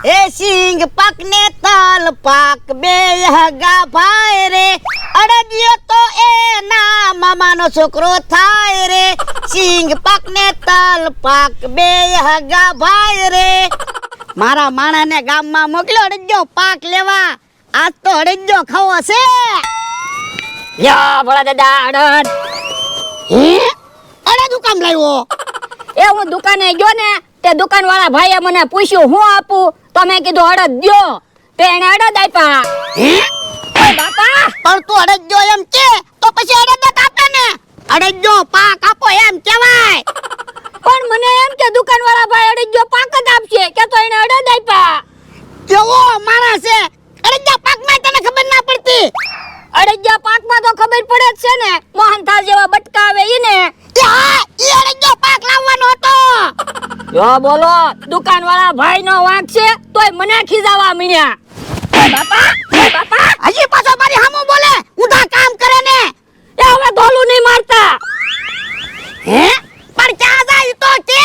એ સિંગ પાક ને તલ પાક બે હગા ભાઈ રે, અડદિયો તો એના મામાનો છોકરો થાય રે, સિંગ પાક ને તલ પાક બે હગા ભાઈ રે. મારા માણાને ગામમાં મોકલ્યો અડદિયો પાક લેવા, આજ તો અડદિયો ખાવો છે. યા ભોળા દાદા અડદ. હે અડદ હું કામ લાવ્યો? એ હું દુકાને ગયો ને તે દુકાનવાળા ભાઈએ મને પૂછ્યું હું આપું, તો મેં કીધું અડદ દ્યો, તે એને અડદ આપ્યા. હે ઓય બાપા, પણ તું અડદિયો એમ કે તો પછી અડદ જ આપે ને. અડદિયો પાક આપો એમ કહેવાય. પણ મને એમ કે દુકાનવાળા ભાઈ અડદિયો પાક જ આપશે, કે તો એને અડદ આપ્યા. કેવો માણસ છે, અડદિયા પાકમાં તને ખબર ના પડતી? અડદિયા પાકમાં તો ખબર પડે જ છે ને, મોહનથાળ જેવા બટકા આવે ઈ ને. હા ઈ અડદિયો પાક લાવવાનો હતો. જો બોલો, દુકાનવાળા ભાઈનો વાંક છે તોય મને ખીજાવા મીણ્યા. ઓય બાપા, ઓય બાપા, હજી પાછો મારી સામું બોલે, ઊંધા કામ કરે ને. એ હવે ધોલું નહીં મારતા. હે પણ ક્યાં જાય તો કે?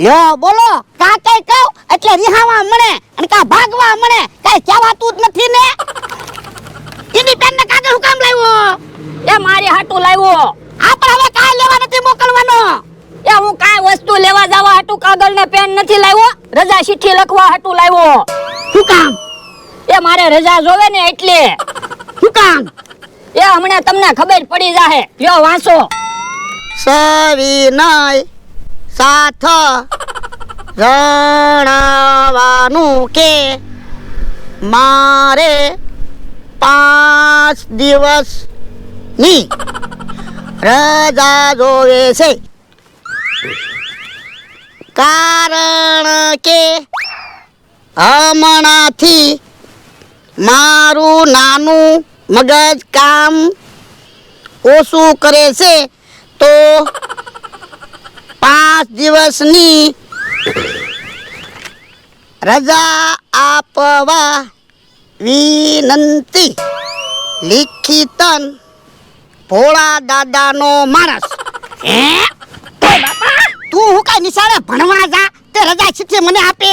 યો બોલો, કા કઈ કહું એટલે રિહાવા મળે અને કા ભાગવા મળે, કઈ કહેવાતું જ નથી ને. એની પેન ને કાગળ હું કામ લાવ્યો? એ મારી હાટું લાવ્યો. આપણે હવે કાઈ લેવા નથી મોકલવાનો. એ હું કાંઈ વસ્તુ લેવા જવા હાટું કાગળ ને પેન નથી લાવ્યો, રજા ચિઠ્ઠી લખવા હાટું લાવ્યો. શું કામ? એ મારે રજા જોવે ને એટલે. શું કામ? એ હમણાં તમને ખબર પડી જાહે, લ્યો વાંચો. સવિનય સાથ જણાવાનું કે મારે 5 દિવસની રજા જોવે છે, કારણ કે હમણાંથી મારું નાનું મગજ કામ ઓછું કરે છે, તો 5 દિવસની રજા આપવા વિનંતી. લિખિતન ભોળા દાદાનો માણસ. હે ઓય બાપા, તું હું કઈ નિશાળે ભણવા જા તે રજા ચિઠ્ઠી મને આપે?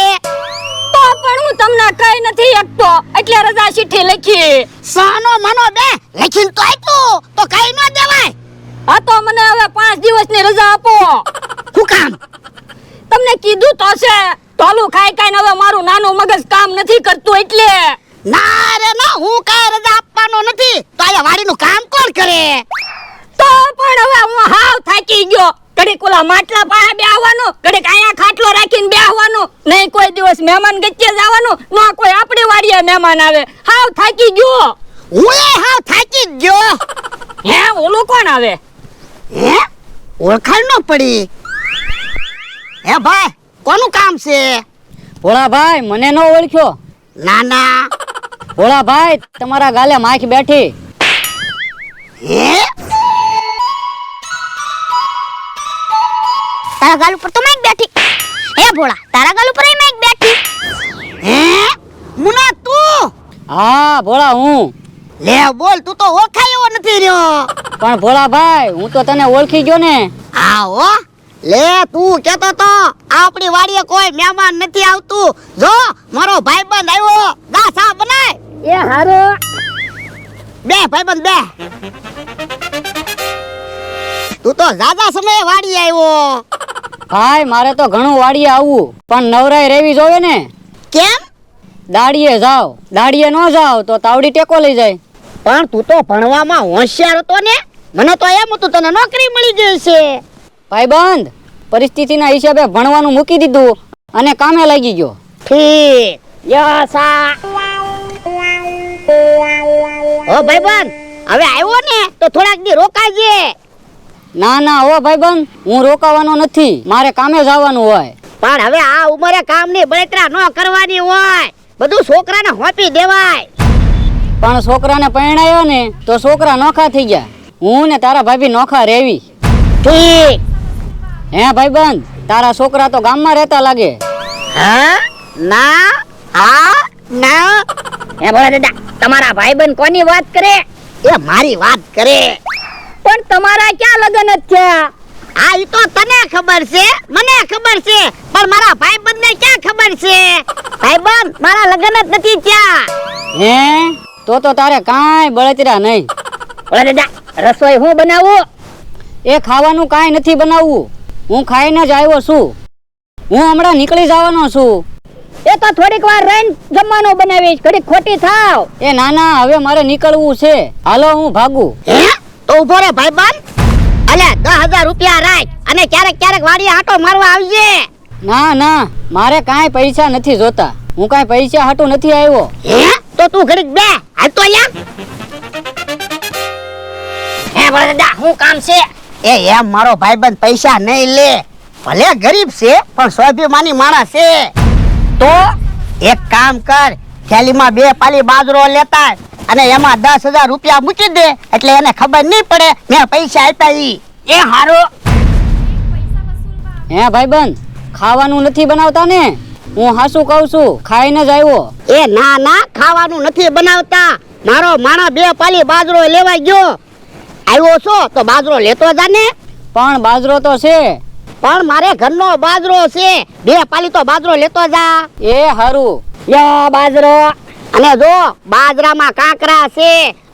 તો પણ હું તમને કઈ નથી શકતો એટલે રજા ચિઠ્ઠી લખી. સાનો મનો બે લખીને તો આપ્યું તો કઈ ન દેવાય. હા તો મને હવે 5 દિવસની રજા આપો. શું કામ? તમને કીધું તો છે, ધોલું ખાઈ ખાઈને હવે મારું નાનું મગજ કામ નથી કરતું એટલે. ના રે ના, હું કાંઈ રજા આપવાનો નથી, તો આ વાડીનું કામ કોણ કરે? તો પણ હવે હું હાવ થાકી ગયો. ઘડીક ઓલા માટલા પાસે બેહવાનું, ઘડીક અહીંયા ખાટલો રાખીને બેહવાનું, નહીં કોઈ દિવસ મહેમાન ગચ્ચે જવાનું, ન કોઈ આપણી વાડીએ મહેમાન આવે. હાવ થાકી ગયો. હું એ હાવ થાકી જ ગયો. હે ઓલું કોણ આવે? હે ઓળખાણ ન પડી. હે ભાઈ, કોનું કામ છે? ભોળા ભાઈ, મને ન ઓળખ્યો? ના ના. ભોળા ભાઈ, તમારા ગાલે માખી બેઠી. હે તારા ગાલ ઉપર તો મેં બેઠી. હે ભોળા, તારા ગાલ ઉપર મેં બેઠી. હે મુના તું? હા ભોળા, હું. લે બોલ, તું તો ઓળખાયો નથી રહ્યો. પણ ભોળા ભાઈ, હું તો તને ઓળખી ગયો ને. હા હો, લે તું કેતો તો આપણી વાડીએ કોઈ મહેમાન નથી આવતું, જો મારો ભાઈબંધ આવ્યો, ગા સા બનાય. એ હારો. બે ભાઈબંધ બે. તું તો જાજા સમયે વાડીએ આવ્યો. ભાઈ, મારે તો ઘણું વાડીએ આવવું, પણ નવરાઈ રેવી જોવે ને. કેમ? દાડીએ જાવ, દાડીએ ન જાવ તો તાવડી ટેકો લઈ જાય. પણ તું તો ભણવામાં હોશિયાર હતો ને, મને તો એમ હતું તને નોકરી મળી ગઈ છે. ભાઈબંધ, પરિસ્થિતિના હિસાબે ભણવાનું મૂકી દીધું અને કામે લાગી ગયો. ઠીક. યસા. ઓ ભાઈબંધ, હવે આવ્યો ને તો થોડાક દી રોકાજે. ના ના હો ભાઈબંધ, હું રોકાવાનો નથી, મારે કામે જવાનું હોય. પણ હવે આ ઉંમરે કામની બળતરા ન કરવાની હોય, બધું છોકરાને હોપી દેવાય. પણ છોકરાને પરણાયો ને તો છોકરા નોખા થઈ ગયા. હું ને તારા ભાભી નોખા રેવી. ઠીક. હે ભાઈબંધ, તારા છોકરા તો ગામમાં રહેતા લાગે. હા ના હા ના. હે ભોળા દાદા, તમારા ભાઈબંધ કોની વાત કરે? એ મારી વાત કરે. પણ તમારા ક્યાં લગન જ થયા? આ ઈ તો તને ખબર છે, મને ખબર છે, પણ મારા ભાઈબંધને ક્યાં ખબર છે? ભાઈબંધ, મારા લગ્ન જ નથી થયા. હે તો તારે કાંઈ બળતરા નહીં. ઓલા દાદા, રસોઈ હું બનાવું? એ ખાવાનું કાંઈ નથી બનાવવું. હું ખાઈને જ આવ્યો છું. હું હમણાં નીકળી જવાનો છું. એ તો થોડીક વાર રહીને જમવાનું બનાવીશ, ઘડીક ખોટી થાવ. એ ના હવે મારે નીકળવું છે. હાલો હું ભાગું. હે? તો ઉભો રે ભાઈબંધ. અલે 10,000 રૂપિયા રાખ અને ક્યારેક વાડીએ આટો મારવા આવજે. ના મારે કાંઈ પૈસા નથી જોતા. હું કાંઈ પૈસા હાટું નથી આવ્યો. હે? તો તું ઘડીક બે હાલ તો યાર. હે બોલા દાદા, શું કામ છે? એ એમ મારો ભાઈબંધ પૈસા નહીં લે. ભલે ગરીબ છે પણ સ્વાભિમાની માણસ છે. તો એક કામ કર, થેલીમાં 2 પાલી બાજરો લેતા અને એમાં 10,000 રૂપિયા મૂકી દે, એટલે એને ખબર નહીં પડે મેં પૈસા આપ્યા ઈ. એ હારો. હે ભાઈબંધ, ખાવાનું નથી બનાવતા ને? હું હાસું કહું છું, ખાઈને જ આવ્યો. એ ના ખાવાનું નથી બનાવતા. મારો માણા 2 પાલી બાજરો લેવા ગયો. આવ્યો છો તો બાજરો લેતો જા ને. પણ બાજરો તો છે. પણ મારે ઘરનો બાજરો છે. 2 પાલી તો બાજરો લેતો જા. એ હારું. યા બાજરો. અને જો બાજરામાં કાંકરા છે,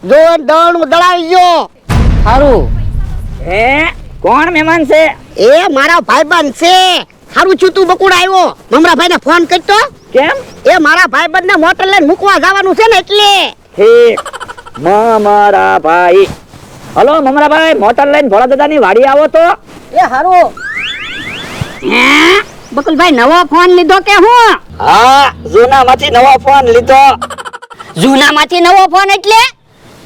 જો દળનું દળાવી ગયો. હારું. હે કોણ મહેમાન છે? એ મારા ભાઈબંધ છે. હારું છું તું બકુડા આવ્યો. મમરાભાઈને ફોન કરતો. કેમ? એ મારા ભાઈબંધને મોટર લઈને મૂકવા જવાનું છે ને એટલે. ઠીક મારા ભાઈ. હલો મમરાભાઈ, મોટર લઈને ભોળા દાદાની વાડી આવો તો. એ હારું. હે બકુલભાઈ નવો ફોન લીધો કે હું? હા, જૂનામાંથી નવો ફોન લીધો. જૂનામાંથી નવો ફોન એટલે?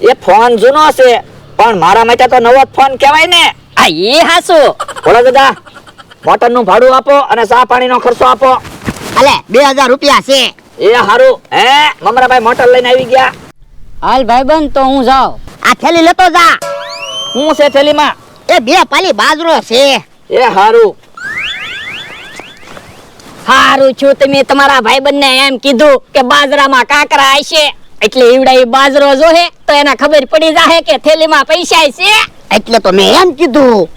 એ ફોન જૂનો છે પણ મારા માટે તો નવો જ ફોન કહેવાય ને. આ એ હાસુ. ભોળા દાદા, મોટરનું ભાડું આપો અને ચા પાણીનો ખર્ચો આપો. અલે 2,000 રૂપિયા છે. એ હારું. હે મમરાભાઈ મોટર લઈને આવી ગયા. હાલ ભાઈબંધ, તો હું જાઉં. આ થેલી લેતો જા. હું છે થેલીમાં? એ 2 પાલી બાજરો છે. એ હારું. હારું છું તમે તમારા ભાઈબંધને એમ કીધું કે બાજરામાં કાંકરા હશે, એટલે ઈવડા ઈ બાજરો જોહે તો એને ખબર પડી જાહે કે થેલીમાં પૈસા છે. એટલે તો મેં એમ કીધું.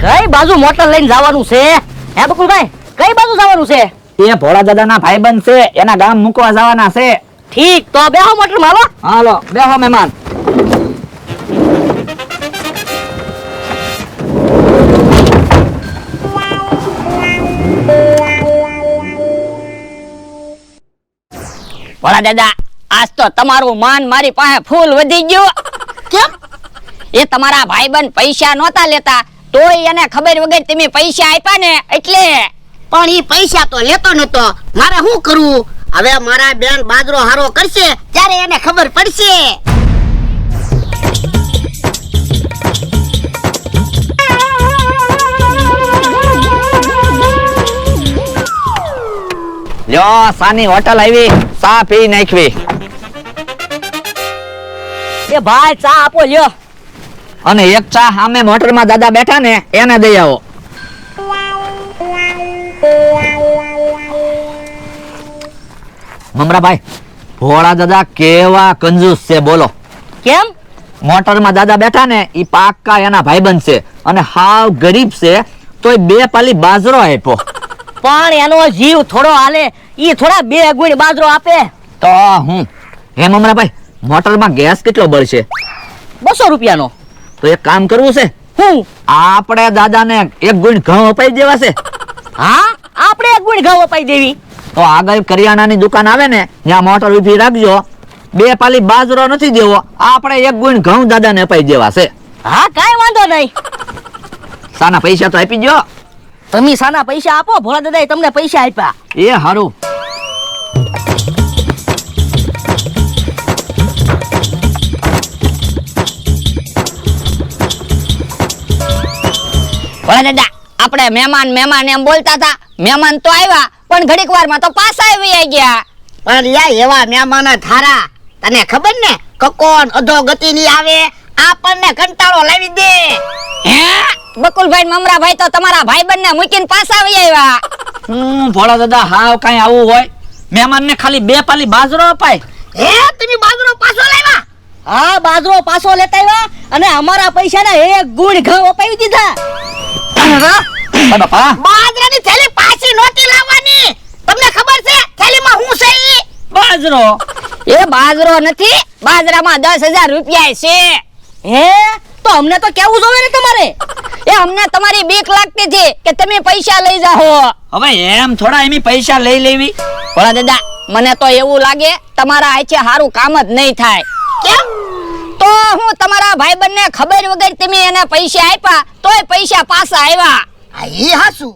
કઈ બાજુ મોટર લઈને જવાનું છે? હે બકુલભાઈ, કઈ બાજુ જવાનું છે? એ ભોળા દાદાના ભાઈબંધ છે, એના ગામ મૂકવા જવાના છે. ઠીક, તો બેહો મોટરમાં. હાલો. હાલો બેહો મહેમાન. ભોળા દાદા, આજ તો તમારું માન મારી પાસે ફૂલ વધી ગયું. કેમ? એ તમારા ભાઈબંધ પૈસા નહોતા લેતા તોય એને ખબર વગર તમે પૈસા આપ્યા ને એટલે. પણ ઈ પૈસા તો લેતો નતો. મારે શું કરવું? હવે મારા બેન બાજરો હારો કરશે ત્યારે એને ખબર પડશે. લ્યો સાની હોટલ આવી, ચા પી નાખવી. એ ભાઈ ચા આપો લ્યો. અને એક ચા સામે મોટરમાં દાદા બેઠા ને એને દઈ આવો. મમરાભાઈ, ભોળા દાદા કેવા કંજૂસ છે બોલો. કેમ? મોટરમાં દાદા બેઠા ને ઈ પાક્કા એના ભાઈબંધ છે અને હાવ ગરીબ છે તોય 2 પાલી બાજરો આપ્યો. પણ એનો જીવ થોડો હાલે, ઈ થોડા 2 ગુણ બાજરો આપે. તો હું હે મમરાભાઈ, મોટરમાં ગેસ કેટલો બળશે? 200 રૂપિયાનો. તો એક કામ કરવું છે, હું આપણે દાદાને 1 ગુણ ઘઉં અપાઈ દેવા છે. હા, આપણે 1 ગુણ ઘઉં અપાઈ દેવી. તો આગળ કરિયાણાની દુકાન આવે ને ત્યાં મોટર ઊભી રાખજો. 2 પાલી બાજરો નથી દેવો, આપણે 1 ગુણ ઘઉં દાદાને અપાઈ દેવા છે. હા, કાઈ વાંધો નહીં. સાના પૈસા તો આપી દો. તમે સાના પૈસા આપો, ભોળા દાદાએ તમને પૈસા આપ્યા. એ હારું. ભોળા દાદા, આપણે મહેમાન એમ બોલતા હતા. મહેમાન તો આવ્યા પણ ઘડીક વારમાં તો પાછા આવી ગયા. પણ યા એવા મહેમાન થારા, તને ખબર ને કકોન અધોગતિ ની આવે, આપણને કંટાળો લાવી દે. હે બકુલભાઈ, મમરાભાઈ તો તમારા ભાઈબંધને મૂકીને પાછા આવી આવ્યા. ભોળા દાદા, હાવ કાંઈ આવું હોય? મહેમાનને ખાલી 2 પાલી બાજરો અપાય. હે તમે બાજરો પાછો લાવ્યા? હા, બાજરો પાછો લેતા આવ્યા અને અમારા પૈસાના 1 ગુણ ઘઉં અપાવી દીધા. બાપા બાજરાની થેલી પાછી નોતી લાવવાની. તમને ખબર છે થેલીમાં હું છે ઈ? બાજરો. એ બાજરો નથી, બાજરામાં 10,000 રૂપિયા છે. હે તો અમને તો કેવું જોવે ને તમારે. એ અમને તમારી બીક લાગતી હતી કે તમે પૈસા લઈ જાઓ. હવે એમ થોડા એમી પૈસા લઈ લેવી. ભોળા દાદા, મને તો એવું લાગે તમારા આચે હારું કામ જ નહીં થાય. કેમ? તો હું તમારા ભાઈબંધને ખબર વગર તમે એને પૈસા આપ્યા તોય પૈસા પાછા આવ્યા. આ ઈ હાસુ.